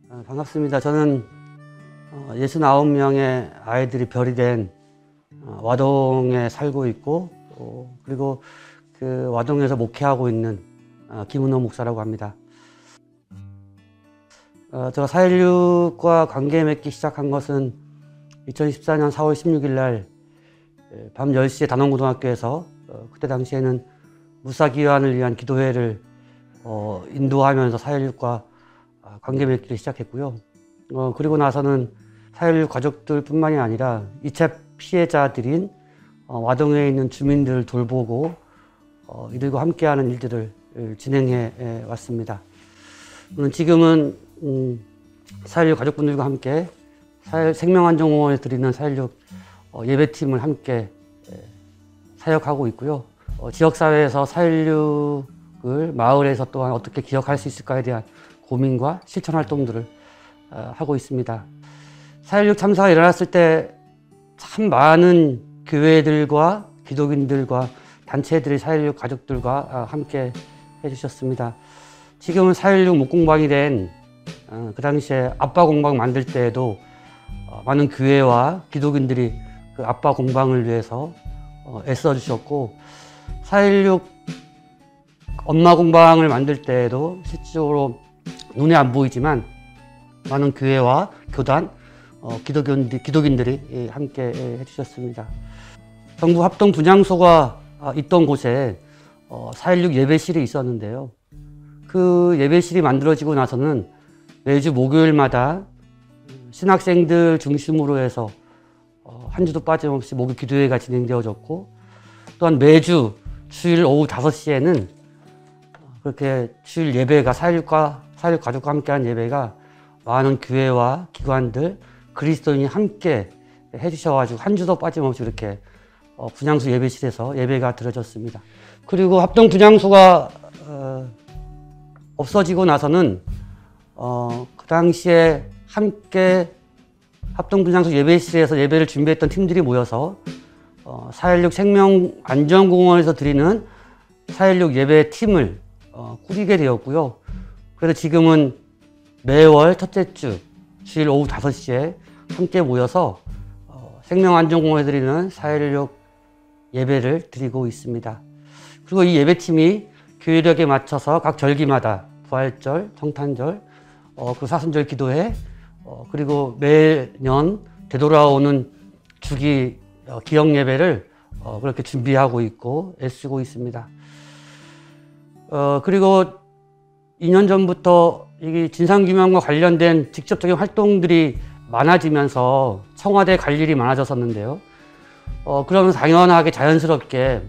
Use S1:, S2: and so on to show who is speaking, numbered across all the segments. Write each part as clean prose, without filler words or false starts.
S1: 반갑습니다. 저는 69명의 아이들이 별이 된 와동에 살고 있고 그리고 그 와동에서 목회하고 있는 김은호 목사라고 합니다. 제가 4.16과 관계 맺기 시작한 것은 2014년 4월 16일 날 밤 10시에 단원고등학교에서 그때 당시에는 무사기환을 위한 기도회를 인도하면서 4.16과 관계 맺기를 시작했고요. 그리고 나서는 4.16 가족들 뿐만이 아니라 2차 피해자들인 와동에 있는 주민들을 돌보고 이들과 함께하는 일들을 진행해 왔습니다. 지금은 4.16 가족분들과 함께 생명안전공원에 드리는 4.16 예배팀을 함께 사역하고 있고요. 지역사회에서 4.16을 마을에서 또한 어떻게 기억할 수 있을까에 대한 고민과 실천 활동들을 하고 있습니다. 4.16 참사가 일어났을 때 참 많은 교회들과 기독인들과 단체들이 4.16 가족들과 함께 해주셨습니다. 지금은 4.16 목공방이 된 그 당시에 아빠 공방 만들 때에도 많은 교회와 기독인들이 그 아빠 공방을 위해서 애써주셨고 4.16 엄마 공방을 만들 때에도 실질적으로 눈에 안 보이지만 많은 교회와 교단, 기독인들이 함께 해주셨습니다. 정부 합동 분향소가 있던 곳에 4.16 예배실이 있었는데요. 그 예배실이 만들어지고 나서는 매주 목요일마다 신학생들 중심으로 해서 한 주도 빠짐없이 목요 기도회가 진행되어졌고 또한 매주 주일 오후 5시에는 그렇게 주일 예배가 4.16 가족과 함께한 예배가 많은 교회와 기관들, 그리스도인이 함께 해주셔가지고 한 주도 빠짐없이 이렇게 분향소 예배실에서 예배가 드려졌습니다. 그리고 합동 분향소가 없어지고 나서는 그 당시에 함께 합동 분향소 예배실에서 예배를 준비했던 팀들이 모여서 4.16 생명안전공원에서 드리는 4.16 예배 팀을 꾸리게 되었고요. 그래서 지금은 매월 첫째 주 주일 오후 5시에 함께 모여서 생명안전공원에 드리는 4.16 예배를 드리고 있습니다. 그리고 이 예배팀이 교회력에 맞춰서 각 절기마다 부활절, 성탄절, 그 사순절 기도회, 그리고 매년 되돌아오는 주기 기억 예배를 그렇게 준비하고 있고 애쓰고 있습니다. 그리고 2년 전부터 이 진상규명과 관련된 직접적인 활동들이 많아지면서 청와대 갈 일이 많아졌었는데요. 그러면서 당연하게 자연스럽게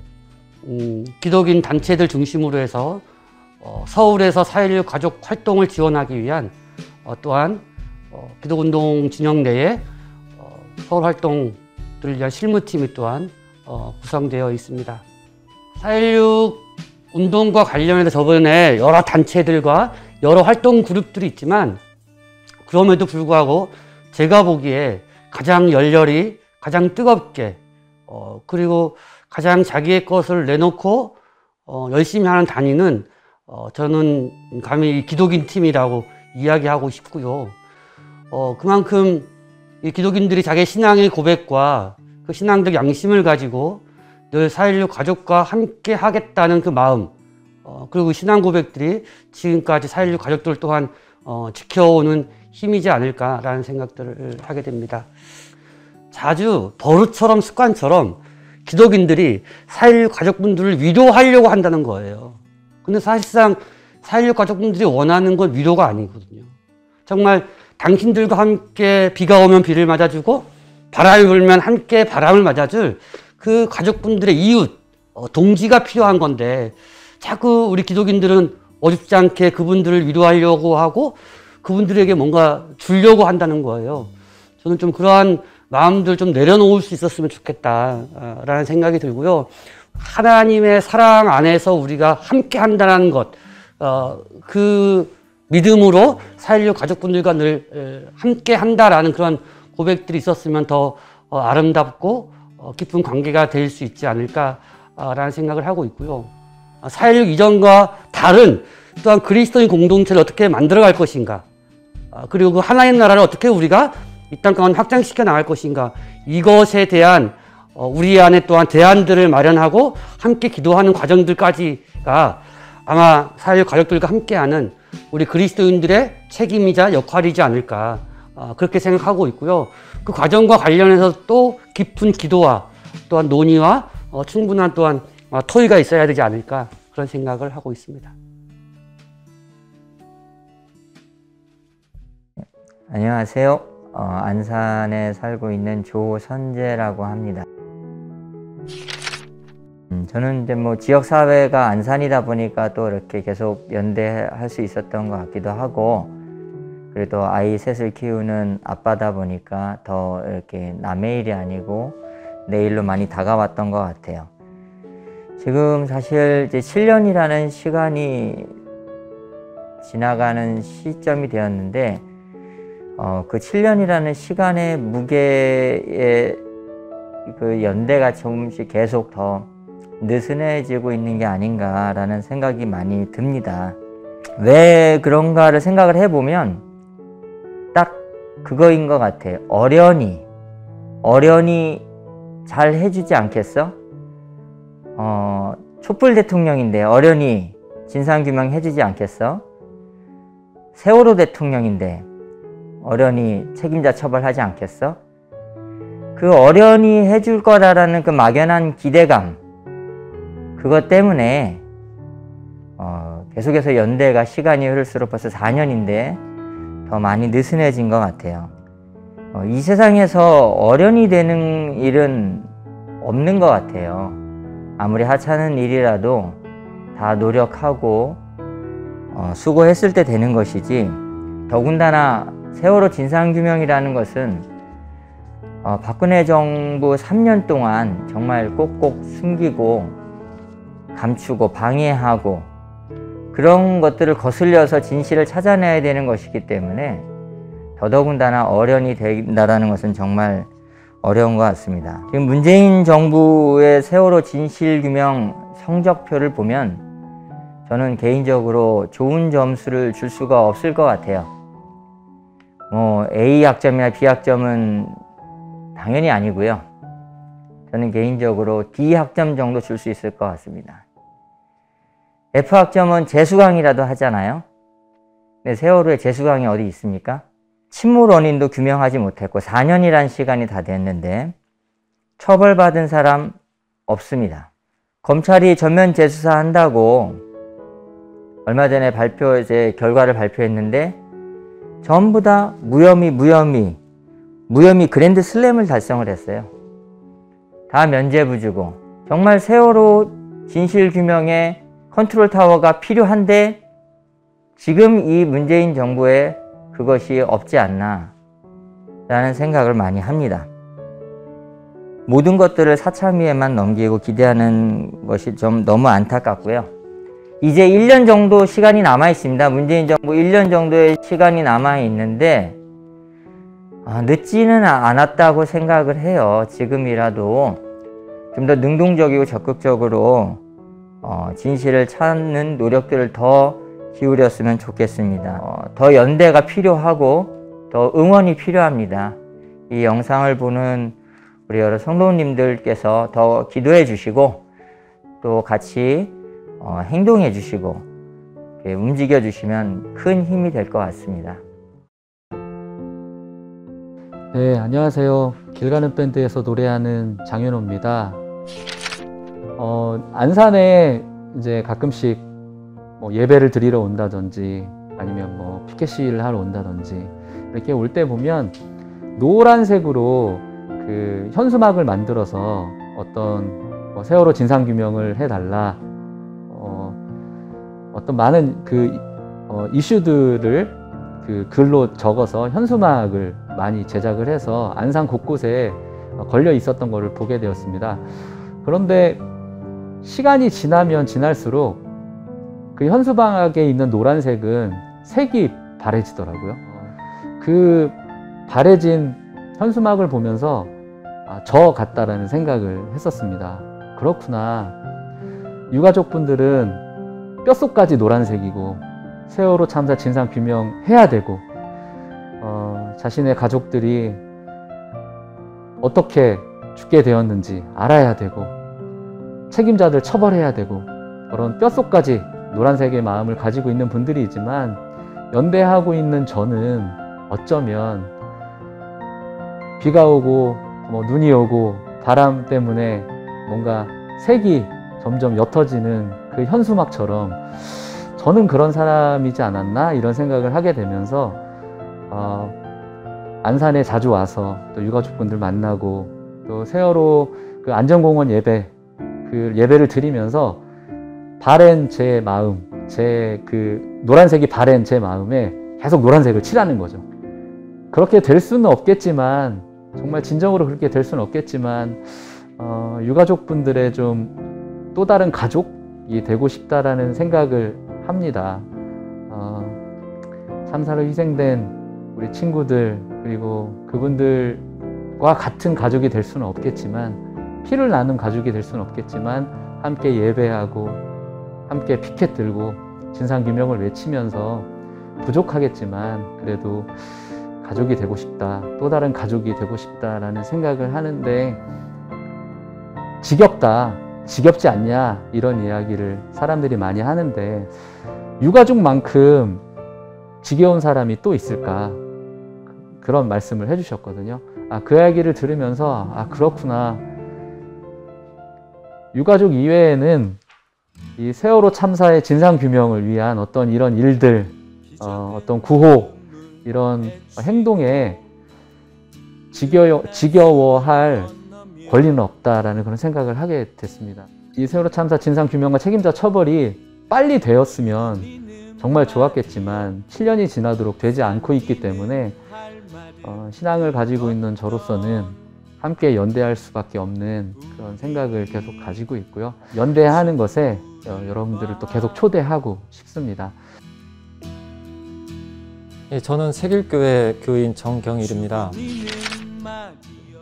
S1: 기독인 단체들 중심으로 해서 서울에서 4.16 가족 활동을 지원하기 위한 또한 기독운동 진영 내에 서울 활동들을 위한 실무팀이 또한 구성되어 있습니다. 4.16 운동과 관련해서 저번에 여러 단체들과 여러 활동 그룹들이 있지만 그럼에도 불구하고 제가 보기에 가장 열렬히 가장 뜨겁게 그리고 가장 자기의 것을 내놓고 열심히 하는 단위는 저는 감히 기독인 팀이라고 이야기하고 싶고요. 그만큼 이 기독인들이 자기의 신앙의 고백과 그 신앙적 양심을 가지고 늘 4.16 가족과 함께 하겠다는 그 마음, 그리고 신앙 고백들이 지금까지 4.16 가족들 또한 지켜오는 힘이지 않을까라는 생각들을 하게 됩니다. 자주 버릇처럼 습관처럼 기독인들이 4.16 가족분들을 위로하려고 한다는 거예요. 근데 사실상 4.16 가족분들이 원하는 건 위로가 아니거든요. 정말 당신들과 함께 비가 오면 비를 맞아주고 바람이 불면 함께 바람을 맞아줄 그 가족분들의 이웃, 동지가 필요한 건데 자꾸 우리 기독인들은 어줍지 않게 그분들을 위로하려고 하고 그분들에게 뭔가 주려고 한다는 거예요. 저는 좀 그러한 마음들 좀 내려놓을 수 있었으면 좋겠다라는 생각이 들고요. 하나님의 사랑 안에서 우리가 함께 한다는 것, 그 믿음으로 4.16 가족분들과 늘 함께 한다라는 그런 고백들이 있었으면 더 아름답고 깊은 관계가 될 수 있지 않을까라는 생각을 하고 있고요. 4.16 이전과 다른 또한 그리스도인 공동체를 어떻게 만들어갈 것인가, 그리고 그 하나님 나라를 어떻게 우리가 이 땅 가운데 확장시켜 나갈 것인가, 이것에 대한 우리 안에 또한 대안들을 마련하고 함께 기도하는 과정들까지가 아마 사회적 가족들과 함께하는 우리 그리스도인들의 책임이자 역할이지 않을까, 그렇게 생각하고 있고요. 그 과정과 관련해서 또 깊은 기도와 또한 논의와 충분한 또한 토의가 있어야 되지 않을까, 그런 생각을 하고 있습니다.
S2: 안녕하세요. 안산에 살고 있는 조선재라고 합니다. 저는 이제 뭐 지역사회가 안산이다 보니까 또 이렇게 계속 연대할 수 있었던 것 같기도 하고, 그래도 아이 셋을 키우는 아빠다 보니까 더 이렇게 남의 일이 아니고 내 일로 많이 다가왔던 것 같아요. 지금 사실 이제 7년이라는 시간이 지나가는 시점이 되었는데, 그 7년이라는 시간의 무게의 그 연대가 조금씩 계속 더 느슨해지고 있는 게 아닌가라는 생각이 많이 듭니다. 왜 그런가를 생각을 해보면 딱 그거인 것 같아요. 어련히 잘 해주지 않겠어? 촛불 대통령인데 어련히 진상규명 해주지 않겠어? 세월호 대통령인데 어련히 책임자 처벌하지 않겠어? 그 어련히 해줄 거라는 그 막연한 기대감, 그것 때문에 계속해서 연대가 시간이 흐를수록 벌써 4년인데 더 많이 느슨해진 것 같아요. 이 세상에서 어련히 되는 일은 없는 것 같아요. 아무리 하찮은 일이라도 다 노력하고 수고했을 때 되는 것이지, 더군다나 세월호 진상규명이라는 것은 박근혜 정부 3년 동안 정말 꼭꼭 숨기고 감추고 방해하고 그런 것들을 거슬려서 진실을 찾아내야 되는 것이기 때문에 더더군다나 어련히 된다는 것은 정말 어려운 것 같습니다. 지금 문재인 정부의 세월호 진실규명 성적표를 보면 저는 개인적으로 좋은 점수를 줄 수가 없을 것 같아요. A 학점이나 B 학점은 당연히 아니고요. 저는 개인적으로 D 학점 정도 줄 수 있을 것 같습니다. F 학점은 재수강이라도 하잖아요. 근데 세월호에 재수강이 어디 있습니까? 침몰 원인도 규명하지 못했고 4년이란 시간이 다 됐는데 처벌받은 사람 없습니다. 검찰이 전면 재수사 한다고 얼마 전에 결과를 발표했는데 전부 다 무혐의 그랜드 슬램을 달성을 했어요. 다 면죄부 주고. 정말 세월호 진실규명에 컨트롤 타워가 필요한데 지금 이 문재인 정부에 그것이 없지 않나 라는 생각을 많이 합니다. 모든 것들을 사참위에만 넘기고 기대하는 것이 좀 너무 안타깝고요. 이제 1년 정도 시간이 남아 있습니다. 문재인 정부 1년 정도의 시간이 남아 있는데 늦지는 않았다고 생각을 해요. 지금이라도 좀 더 능동적이고 적극적으로 진실을 찾는 노력들을 더 기울였으면 좋겠습니다. 더 연대가 필요하고 더 응원이 필요합니다. 이 영상을 보는 우리 여러 성도님들께서 더 기도해 주시고 또 같이 행동해 주시고 움직여 주시면 큰 힘이 될 것 같습니다.
S3: 네, 안녕하세요. 길 가는 밴드에서 노래하는 장윤호입니다. 안산에 이제 가끔씩 뭐 예배를 드리러 온다든지 아니면 뭐 피켓 시위를 하러 온다든지 이렇게 올 때 보면 노란색으로 그 현수막을 만들어서 어떤 세월호 진상규명을 해달라, 어떤 많은 이슈들을 그 글로 적어서 현수막을 많이 제작을 해서 안산 곳곳에 걸려 있었던 것을 보게 되었습니다. 그런데 시간이 지나면 지날수록 그 현수막에 있는 노란색은 색이 바래지더라고요. 그 바래진 현수막을 보면서 저 같다라는 생각을 했었습니다. 그렇구나. 유가족분들은 뼛속까지 노란색이고 세월호 참사 진상 규명해야 되고 자신의 가족들이 어떻게 죽게 되었는지 알아야 되고 책임자들 처벌해야 되고 그런 뼛속까지 노란색의 마음을 가지고 있는 분들이지만 연대하고 있는 저는 어쩌면 비가 오고 눈이 오고 바람 때문에 뭔가 색이 점점 옅어지는 그 현수막처럼 저는 그런 사람이지 않았나 이런 생각을 하게 되면서 안산에 자주 와서 또 유가족분들 만나고 또 세월호 그 안전공원 예배 그 예배를 드리면서 바랜 제 마음, 제 그 노란색이 바랜 제 마음에 계속 노란색을 칠하는 거죠. 그렇게 될 수는 없겠지만 정말 진정으로 그렇게 될 수는 없겠지만 유가족분들의 좀 또 다른 가족이 되고 싶다라는 생각을 합니다. 참사로 희생된 우리 친구들 그리고 그분들과 같은 가족이 될 수는 없겠지만 피를 나눈 가족이 될 수는 없겠지만 함께 예배하고 함께 피켓 들고 진상규명을 외치면서 부족하겠지만 그래도 가족이 되고 싶다, 또 다른 가족이 되고 싶다라는 생각을 하는데 지겹다, 지겹지 않냐 이런 이야기를 사람들이 많이 하는데 유가족만큼 지겨운 사람이 또 있을까 그런 말씀을 해주셨거든요. 그 이야기를 들으면서 그렇구나. 유가족 이외에는 이 세월호 참사의 진상규명을 위한 어떤 이런 일들, 어떤 구호 이런 행동에 지겨워할 권리는 없다라는 그런 생각을 하게 됐습니다. 이 세월호 참사 진상규명과 책임자 처벌이 빨리 되었으면 정말 좋았겠지만 7년이 지나도록 되지 않고 있기 때문에 신앙을 가지고 있는 저로서는 함께 연대할 수밖에 없는 그런 생각을 계속 가지고 있고요. 연대하는 것에 여러분들을 또 계속 초대하고 싶습니다.
S4: 예, 저는 세길교회 교인 정경일입니다.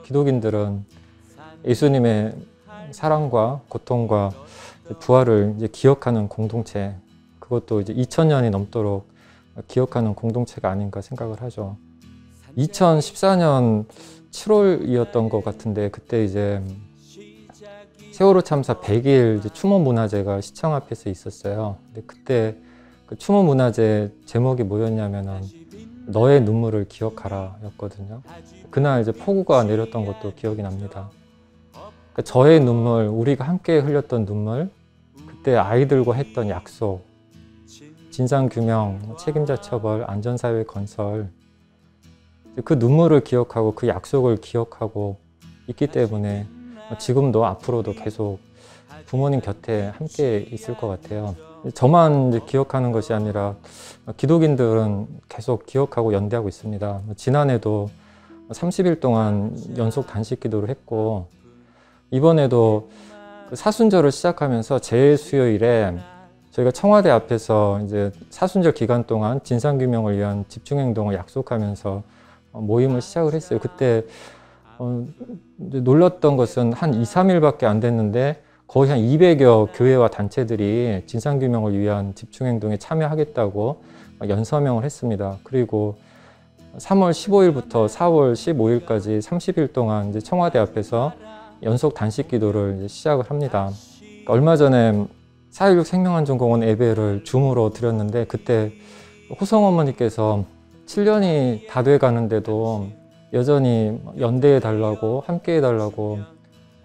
S4: 기독인들은 예수님의 사랑과 고통과 부활을 이제 기억하는 공동체, 그것도 이제 2000년이 넘도록 기억하는 공동체가 아닌가 생각을 하죠. 2014년 7월이었던 것 같은데 그때 이제 세월호 참사 100일 추모문화제가 시청 앞에서 있었어요. 근데 그때 그 추모문화제 제목이 뭐였냐면은 너의 눈물을 기억하라 였거든요. 그날 이제 폭우가 내렸던 것도 기억이 납니다. 그러니까 저의 눈물, 우리가 함께 흘렸던 눈물, 그때 아이들과 했던 약속, 진상규명, 책임자 처벌, 안전사회 건설, 그 눈물을 기억하고 그 약속을 기억하고 있기 때문에 지금도 앞으로도 계속 부모님 곁에 함께 있을 것 같아요. 저만 이제 기억하는 것이 아니라 기독인들은 계속 기억하고 연대하고 있습니다. 지난해도 30일 동안 연속 단식 기도를 했고 이번에도 사순절을 시작하면서 제수요일에 저희가 청와대 앞에서 이제 사순절 기간 동안 진상규명을 위한 집중행동을 약속하면서 모임을 시작을 했어요. 그때 놀랐던 것은 한 2, 3일밖에 안 됐는데 거의 한 200여 교회와 단체들이 진상규명을 위한 집중행동에 참여하겠다고 연서명을 했습니다. 그리고 3월 15일부터 4월 15일까지 30일 동안 이제 청와대 앞에서 연속 단식 기도를 이제 시작을 합니다. 얼마 전에 4.16 생명안전공원 예배를 줌으로 드렸는데 그때 호성 어머니께서 7년이 다 돼 가는데도 여전히 연대해 달라고 함께 해달라고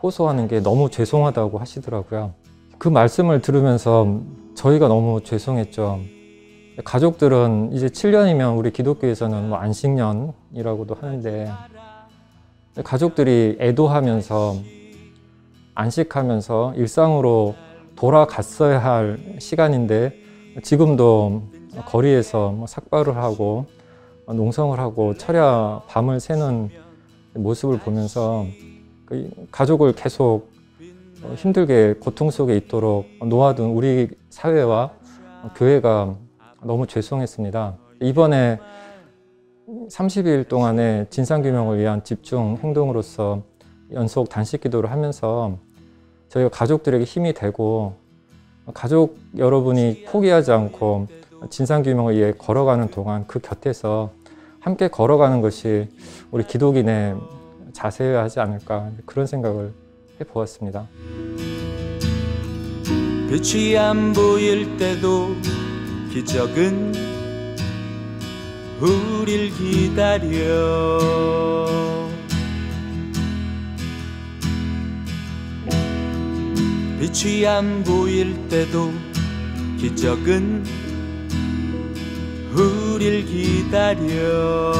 S4: 호소하는 게 너무 죄송하다고 하시더라고요. 그 말씀을 들으면서 저희가 너무 죄송했죠. 가족들은 이제 7년이면 우리 기독교에서는 뭐 안식년이라고도 하는데 가족들이 애도하면서 안식하면서 일상으로 돌아갔어야 할 시간인데 지금도 거리에서 뭐 삭발을 하고 농성을 하고 철야 밤을 새는 모습을 보면서 가족을 계속 힘들게 고통 속에 있도록 놓아둔 우리 사회와 교회가 너무 죄송했습니다. 이번에 30일 동안의 진상규명을 위한 집중 행동으로서 연속 단식 기도를 하면서 저희가 가족들에게 힘이 되고 가족 여러분이 포기하지 않고 진상규명을 위해 걸어가는 동안 그 곁에서 함께 걸어가는 것이 우리 기독인의 자세여야 하지 않을까, 그런 생각을 해보았습니다.
S5: 빛이 안 보일 때도 기적은 우릴 기다려. 빛이 안 보일 때도 기적은 우릴 기다려.